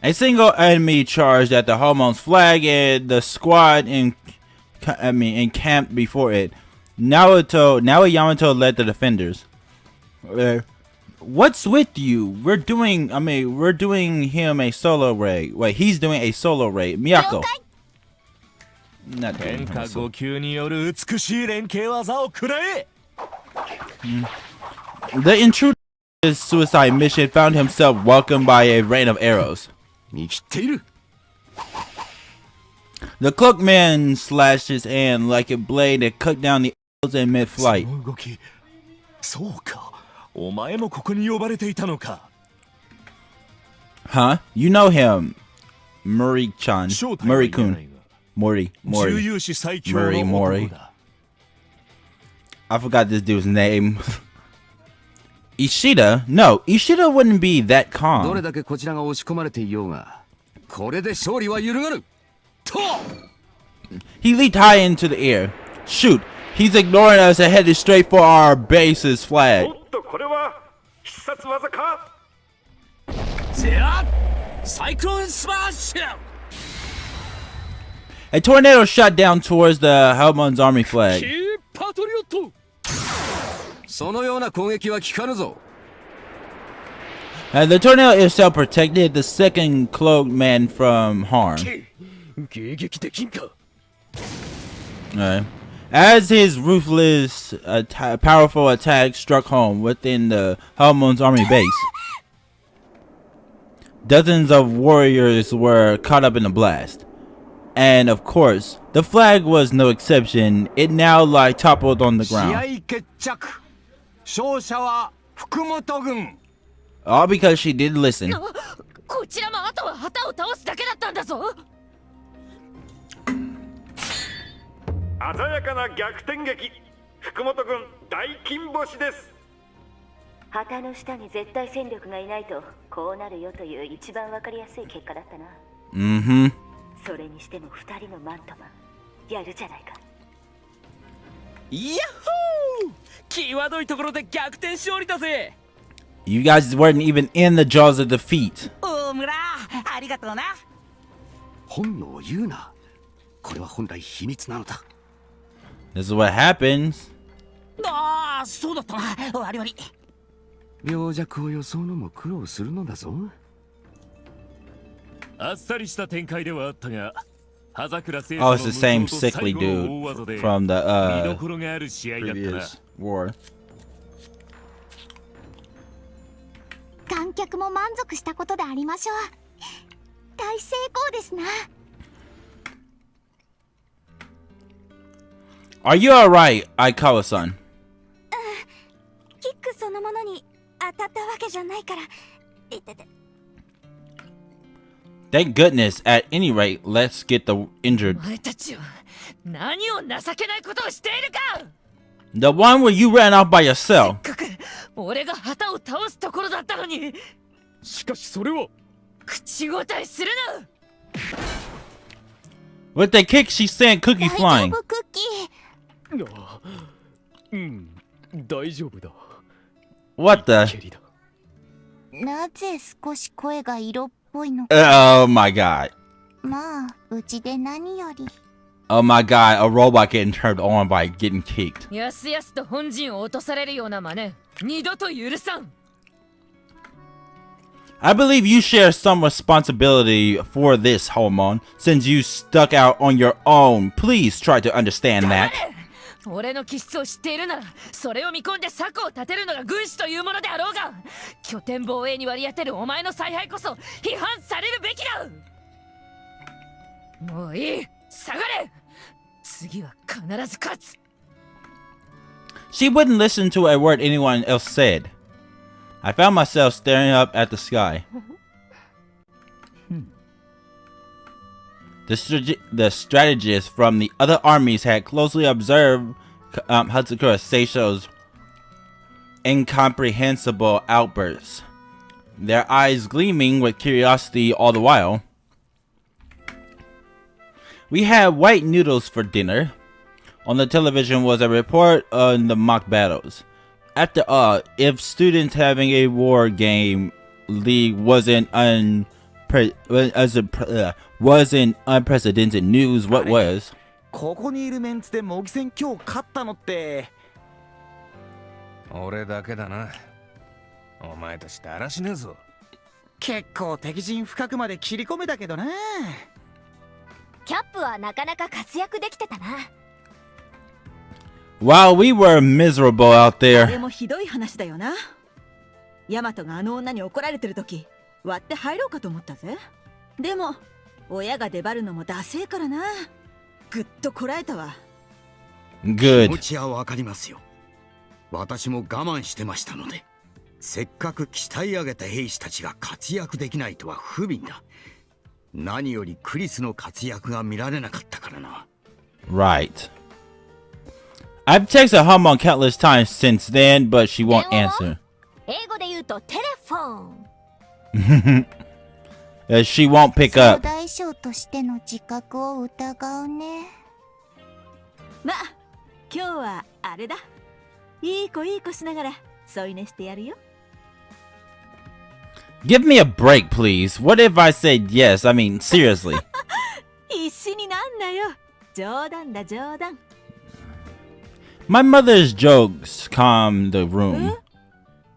Speaker 1: A single enemy charged at the Hegemon's flag, and the squad encamped before it. Now Yamato led the defenders. What's with you? We're doing him a solo raid. Wait, he's doing a solo raid. Miyako. Not doing him a solo. The intruder's suicide mission found himself welcomed by a rain of arrows. The cloakman slashed his hand like a blade and cut down the arrows in mid-flight.
Speaker 18: その動き、そうか。お前もここに呼ばれていたのか。
Speaker 1: Huh? You know him, Mori-chan. Mori-kun. Mori.
Speaker 18: 重勇士最強の
Speaker 1: Mori.
Speaker 18: 男だ。
Speaker 1: I forgot this dude's name. Ishida? No, Ishida wouldn't be that
Speaker 15: どれ
Speaker 1: calm.
Speaker 15: だけこちらが押し込まれていようが、これで勝利は揺るがぬ。と
Speaker 1: He leaped high into the air. Shoot, he's ignoring us and headed straight for our base's flag.
Speaker 14: おっとこれは必殺技か。
Speaker 8: せやサイクロンスマッシュ
Speaker 1: A tornado shot down towards the Hegemon's army flag.
Speaker 18: パトリオット。
Speaker 15: そのような攻撃は効かぬぞ。
Speaker 1: And the tornado itself protected the second cloaked man from harm.
Speaker 18: 迎撃できんか。
Speaker 1: Alright. As his ruthless, powerful attack struck home within the Hegemon's army base, dozens of warriors were caught up in the blast. And of course, the flag was no exception. It now lie toppled on the
Speaker 20: 試合
Speaker 1: ground.
Speaker 20: 決着。勝者は福本軍。
Speaker 1: All because she didn't listen.
Speaker 2: こちらもあとは旗を倒すだけだったんだぞ。
Speaker 14: 鮮やかな逆転劇。福本軍大金星です。
Speaker 7: 旗の下に絶対戦力がいないとこうなるよという一番わかりやすい結果だったな。
Speaker 1: Mm-hmm.
Speaker 7: それにしても2人のマントマンやるじゃないか。
Speaker 8: ヤッホー際どいところで逆転勝利だぜ。
Speaker 1: You guys weren't even in the jaws of defeat.
Speaker 10: 大村ありがとうな。
Speaker 15: 本能を言うな。これは本来秘密なのだ。
Speaker 1: This is what happens.
Speaker 10: ああそうだったな。悪い悪い。
Speaker 15: 病弱を装うのも苦労するのだぞ。
Speaker 18: あっさりした展開ではあったが、葉桜聖
Speaker 1: Oh,
Speaker 18: 書
Speaker 1: it's
Speaker 18: の
Speaker 1: the same
Speaker 18: 無双と
Speaker 1: sickly
Speaker 18: 最後の大技
Speaker 1: dude
Speaker 18: で
Speaker 1: from the
Speaker 18: 見どころがある試合だったな。
Speaker 1: previous war.
Speaker 4: 観客も満足したことでありましょう。大成功ですな。
Speaker 1: Are you alright, Aikawa-san?
Speaker 4: キックそのものに当たったわけじゃないから。いてて。
Speaker 1: Thank goodness. At any rate, let's get the injured.
Speaker 2: お前たちは何を情けないことをしているか。
Speaker 1: The one where you ran off by yourself.
Speaker 2: 俺が旗を倒すところだったのに。
Speaker 18: しかしそれは
Speaker 2: 口答えするな。
Speaker 1: With the kick, she sent Cookie
Speaker 4: 大丈
Speaker 1: flying.
Speaker 4: 夫クッキー。
Speaker 18: うん、大丈夫だ。
Speaker 1: What the?
Speaker 4: なぜ少し声が色っぽいの
Speaker 1: Oh my god.
Speaker 4: まあうちで何より。
Speaker 1: Oh my god, a robot getting turned on by getting kicked.
Speaker 2: やすやすと本陣を落とされるような真似二度と許さん。
Speaker 1: I believe you share some responsibility for this, Hegemon, since you stuck out on your own. Please try to understand that.
Speaker 2: 俺の気質を知っているならそれを見込んで策を立てるのが軍師というものであろうが、拠点防衛に割り当てるお前の采配こそ批判されるべきだ。もういい、下がれ。次は必ず勝つ。
Speaker 1: She wouldn't listen to a word anyone else said. I found myself staring up at the sky. The strategists from the other armies had closely observed Hatsukura Seiso's incomprehensible outbursts, their eyes gleaming with curiosity all the while. We had white noodles for dinner. On the television was a report on the mock battles. After all, if students having a war game league wasn't unprecedented news, what was?
Speaker 6: ここにいるメンツで模擬戦今日勝ったのって
Speaker 18: 俺だけだな。お前たちだらしねえぞ。
Speaker 6: 結構敵陣深くまで切り込めたけどな。
Speaker 7: キャップはなかなか活躍できてたな。
Speaker 1: While we were miserable out
Speaker 11: あれ
Speaker 1: there,
Speaker 11: もひどい話だよな。ヤマトがあの女に怒られてる時割って入ろうかと思ったぜ。でも親が出張るのもダセえからな。ぐっとこらえたわ。
Speaker 1: Good.
Speaker 20: 気持ちはわかりますよ。私も我慢してましたので。せっかく鍛え上げた兵士たちが活躍できないとは不憫だ。何よりクリスの活躍が見られなかったからな。
Speaker 1: Right. I've texted Hegemon countless times since then, but she won't answer.
Speaker 7: 英語で言うとテレフォン。
Speaker 1: She won't pick
Speaker 4: 総
Speaker 1: up.
Speaker 4: 大将としての自覚を疑うね。
Speaker 11: ま、今日はあれだ。いい子しながら添い寝してやるよ。
Speaker 1: Give me a break, please. What if I said yes? I mean, seriously.
Speaker 11: 必死になんなよ。冗談だ冗談。
Speaker 1: My mother's jokes calm the room.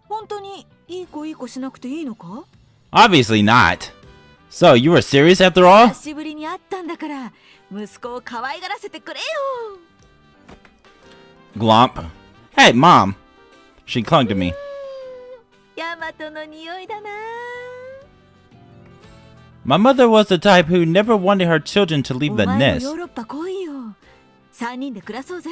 Speaker 11: 本当にいい子しなくていいのか？
Speaker 1: Obviously not. So, you were serious after all?
Speaker 11: 久しぶりに会ったんだから、息子を可愛がらせてくれよ。
Speaker 1: Glomp. Hey, Mom. She clung to me.
Speaker 11: ヤマトの匂いだな。
Speaker 1: My mother was the type who never wanted her children to leave the
Speaker 11: お前も
Speaker 1: nest.
Speaker 11: ヨーロッパ来いよ。3人で暮らそうぜ。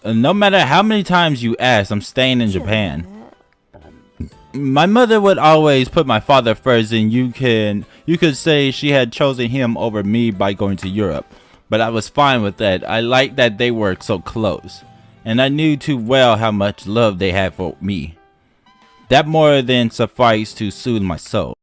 Speaker 1: No matter how many times you ask, I'm staying in Japan. My mother would always put my father first, and you could say she had chosen him over me by going to Europe. But I was fine with that. I liked that they were so close, and I knew too well how much love they had for me. That more than sufficed to soothe my soul.